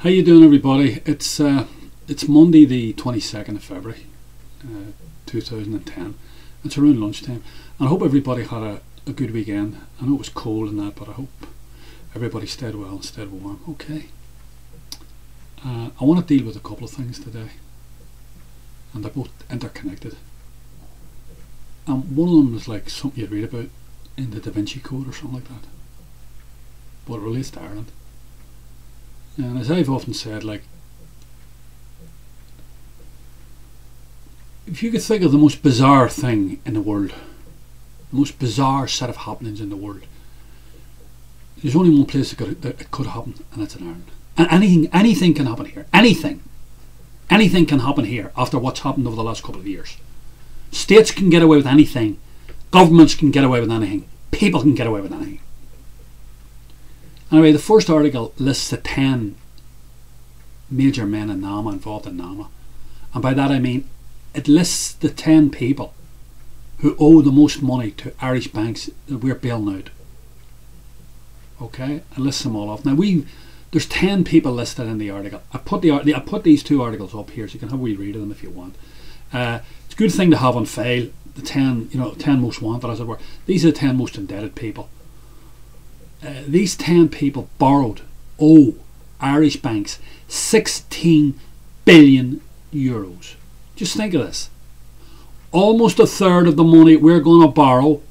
How you doing, everybody? It's Monday the 22nd of February 2010. It's around lunchtime, and I hope everybody had a good weekend. I know it was cold and that, but I hope everybody stayed well and stayed warm. Okay. I want to deal with a couple of things today, and they're both interconnected. One of them is like something you read about in the Da Vinci Code or something like that, but it relates to Ireland. And as I've often said, like, if you could think of the most bizarre thing in the world, the most bizarre set of happenings in the world, there's only one place that it could happen, and that's in Ireland. And anything can happen here. Anything can happen here after what's happened over the last couple of years. States can get away with anything. Governments can get away with anything. People can get away with anything. Anyway, the first article lists the 10 major men in NAMA involved in NAMA. And by that I mean it lists the 10 people who owe the most money to Irish banks that we're bailing out. Okay? It lists them all off. Now there's 10 people listed in the article. I put these two articles up here so you can have a wee read of them if you want. It's a good thing to have on file, the 10 most wanted, as it were. These are the 10 most indebted people. These 10 people owe Irish banks 16 billion euros. Just think of this. Almost a third of the money we're going to borrow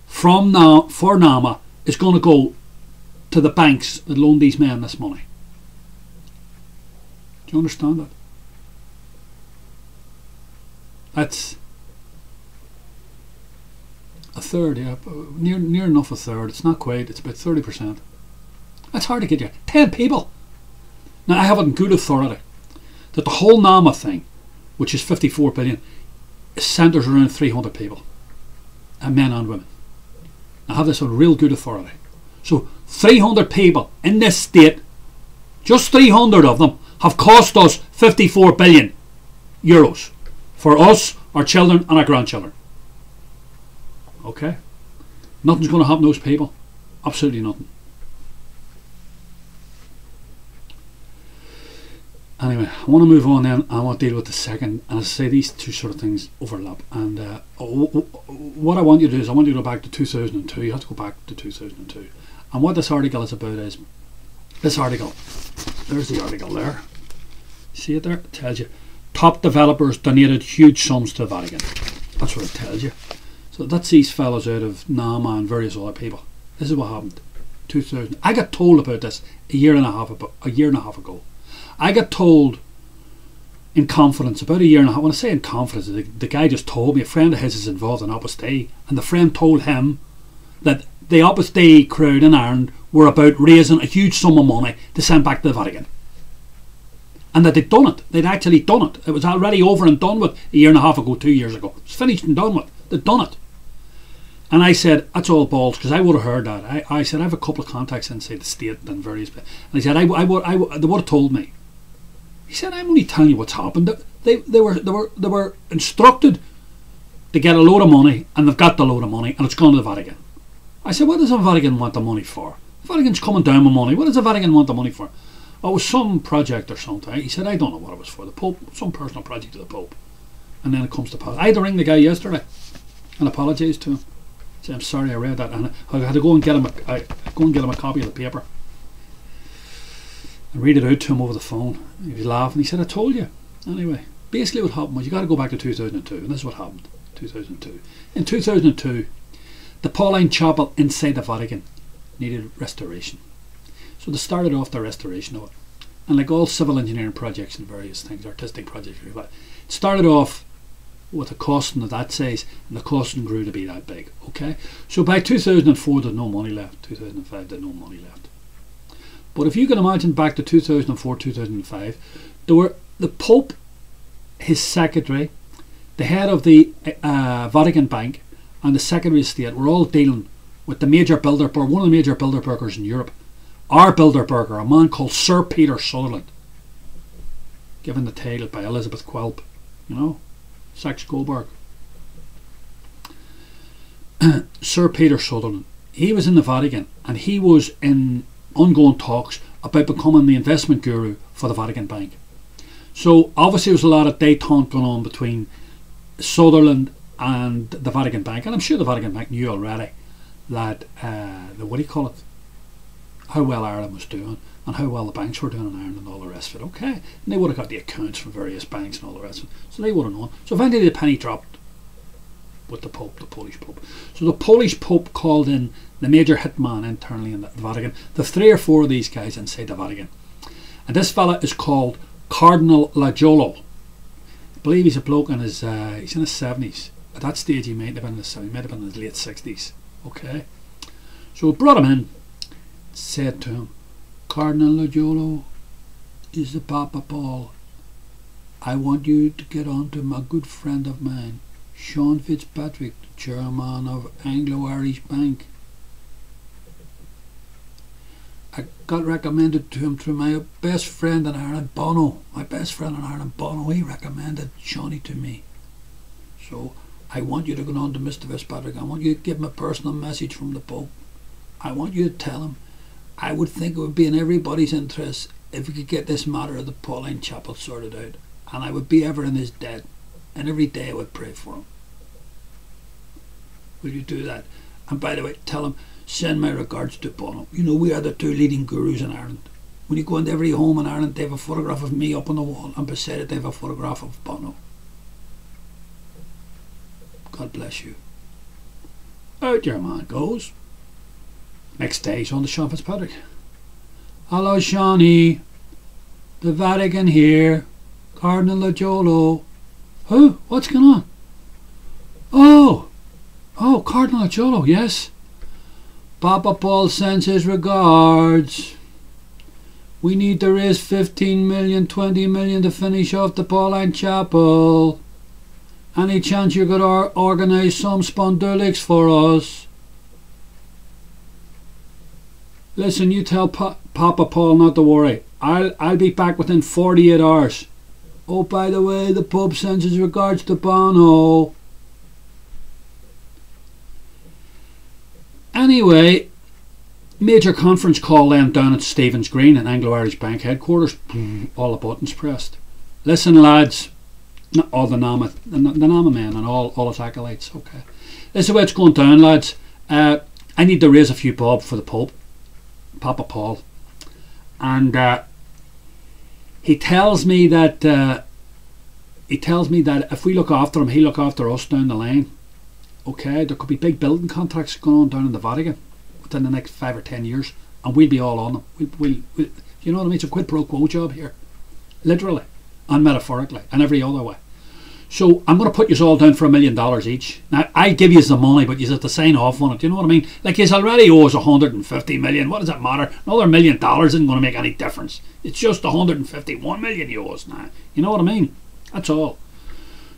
for NAMA is going to go to the banks that loan these men this money. Do you understand that? That's a third, yeah, near enough a third. It's not quite, it's about 30%. That's hard to get you. 10 people. Now I have it in good authority that the whole NAMA thing, which is 54 billion, centres around 300 people, and men and women. I have this on real good authority. So 300 people in this state, just 300 of them, have cost us 54 billion euros for us, our children and our grandchildren. Okay? Nothing's going to happen to those people. Absolutely nothing. Anyway, I want to move on then. I want to deal with the second, and as I say, these two sort of things overlap. And what I want you to do is I want you to go back to 2002. You have to go back to 2002. And what this article is about is this article. There's the article there. See it there? It tells you top developers donated huge sums to the Vatican. That's what it tells you. So that's these fellas out of NAMA and various other people. This is what happened. 2000. I got told about this a year and a half ago. I got told in confidence about a year and a half. When I say in confidence, the guy just told me, a friend of his is involved in Opus Dei, and the friend told him that the Opus Dei crowd in Ireland were about raising a huge sum of money to send back to the Vatican. And that they'd done it. They'd actually done it. It was already over and done with a year and a half ago, 2 years ago. It's finished and done with. They'd done it. And I said, that's all balls, because I would have heard that. I said, I have a couple of contacts inside the state and various. And I said, they would have told me. He said, I'm only telling you what's happened. They were instructed to get a load of money, and they've got the load of money, and it's gone to the Vatican. I said, what does the Vatican want the money for? The Vatican's coming down with money. What does the Vatican want the money for? Oh, it was some project or something. He said, I don't know what it was for. The Pope, some personal project to the Pope. And then it comes to pass. I had to ring the guy yesterday and apologise to him. I said, I'm sorry, I read that, and I had to go and get him a copy of the paper and read it out to him over the phone. He was laughing. He said, I told you. Anyway, basically what happened was you got to go back to 2002, and this is what happened. 2002. In 2002, the Pauline Chapel inside the Vatican needed restoration. So they started off the restoration of it. And like all civil engineering projects and various things, artistic projects, it started off with a costing of that size, and the costing grew to be that big. Okay? So by 2004 there's no money left. 2005 there's no money left. But if you can imagine back to 2004, 2005, there were the Pope, his secretary, the head of the Vatican Bank, and the Secretary of State were all dealing with the major Bilderberger, one of the major Bilderbergers in Europe. Our Bilderberger, a man called Sir Peter Sutherland, given the title by Elizabeth Quilp, you know, Saxe-Coburg. Sir Peter Sutherland, he was in the Vatican, and he was in ongoing talks about becoming the investment guru for the Vatican Bank. So obviously there was a lot of détente going on between Sutherland and the Vatican Bank, and I'm sure the Vatican Bank knew already that what do you call it, how well Ireland was doing and how well the banks were doing in Ireland and all the rest of it. Okay, and they would have got the accounts from various banks and all the rest of it, so they would have known. So eventually the penny dropped with the Pope, the Polish Pope. So the Polish Pope called in the major hitman internally in the Vatican. The 3 or 4 of these guys inside the Vatican, and this fella is called Cardinal Lagiolo. I believe he's a bloke in his he's in his 70s. At that stage he might have been in his 70s, he might have been in his late 60s. Okay, so we brought him in, said to him, Cardinal Lagiolo is the Papa Paul. I want you to get on to my good friend of mine, Sean Fitzpatrick, the chairman of Anglo-Irish Bank. I got recommended to him through my best friend in Ireland, Bono. My best friend in Ireland, Bono, he recommended Shawnee to me. So I want you to go on to Mr. Fitzpatrick. I want you to give him a personal message from the Pope. I want you to tell him I would think it would be in everybody's interest if we could get this matter of the Pauline Chapel sorted out, and I would be ever in his debt, and every day I would pray for him. Will you do that? And by the way, tell him, send my regards to Bono. You know, we are the 2 leading gurus in Ireland. When you go into every home in Ireland, they have a photograph of me up on the wall, and beside it they have a photograph of Bono. God bless you. Out your man goes. Next day he's on to Sean Fitzpatrick. Hello Shawnee, the Vatican here, Cardinal Lagiolo. Who? What's going on? Oh, Cardinal Lagiolo, yes. Papa Paul sends his regards. We need to raise 15 million, 20 million to finish off the Pauline Chapel. Any chance you could organise some spondulics for us? Listen, you tell Papa Paul not to worry. I'll be back within 48 hours. Oh, by the way, the Pope sends his regards to Bono. Anyway, major conference call then down at Stephen's Green in Anglo-Irish Bank headquarters. All the buttons pressed. Listen, lads, all the Nama men and all his acolytes. Okay, this is the way it's going down, lads. I need to raise a few bob for the Pope, Papa Paul, and he tells me that if we look after him, he'll look after us down the line. Okay, there could be big building contracts going on down in the Vatican within the next 5 or 10 years, and we'll be all on them. We'll you know what I mean? It's a quid pro quo job here, literally and metaphorically and every other way. So I'm going to put you all down for $1 million each. Now I give you the money, but you have to sign off on it. You know what I mean? Like you already owe us 150 million. What does that matter? Another $1 million isn't going to make any difference. It's just 151 million you owe us now. You know what I mean? That's all.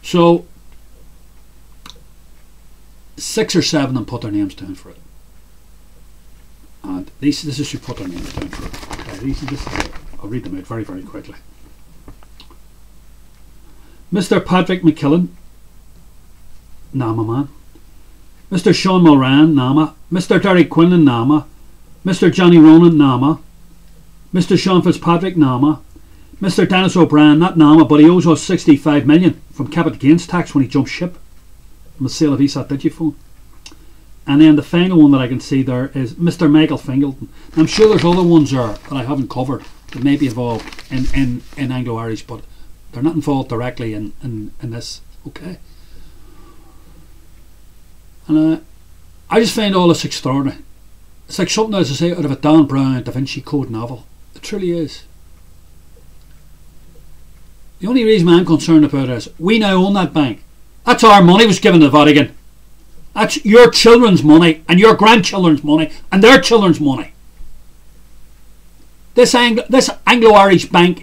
So 6 or 7 of them put their names down for it. And this is who put their names down for it. Okay, I'll read them out very, very quickly. Mr. Patrick McKillen, Nama man. Mr. Sean Moran, Nama. Mr. Derek Quinlan, Nama. Mr. Johnny Ronan, Nama. Mr. Sean Fitzpatrick, Nama. Mr. Dennis O'Brien, not Nama, but he owes us 65 million from capital gains tax when he jumped ship from the sale of ESAT Digifone. And then the final one that I can see there is Mr. Michael Fingleton. I'm sure there's other ones there that I haven't covered that may be involved in Anglo-Irish, but they're not involved directly in this. Okay. And I just find all this extraordinary. It's like something, as I say, out of a Dan Brown Da Vinci Code novel. It truly is. The only reason I'm concerned about it is we now own that bank. That's our money was given to the Vatican. That's your children's money and your grandchildren's money and their children's money. This Anglo-Irish Bank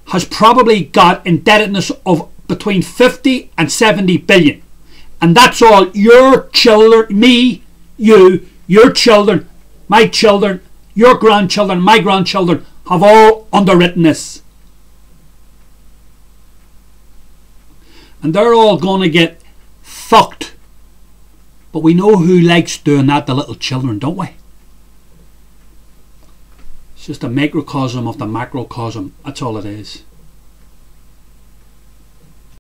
has probably got indebtedness of between 50 and 70 billion. And that's all your children, me, you, your children, my children, your grandchildren, my grandchildren have all underwritten this. And they're all going to get fucked. But we know who likes doing that, the little children, don't we? It's just a microcosm of the macrocosm. That's all it is.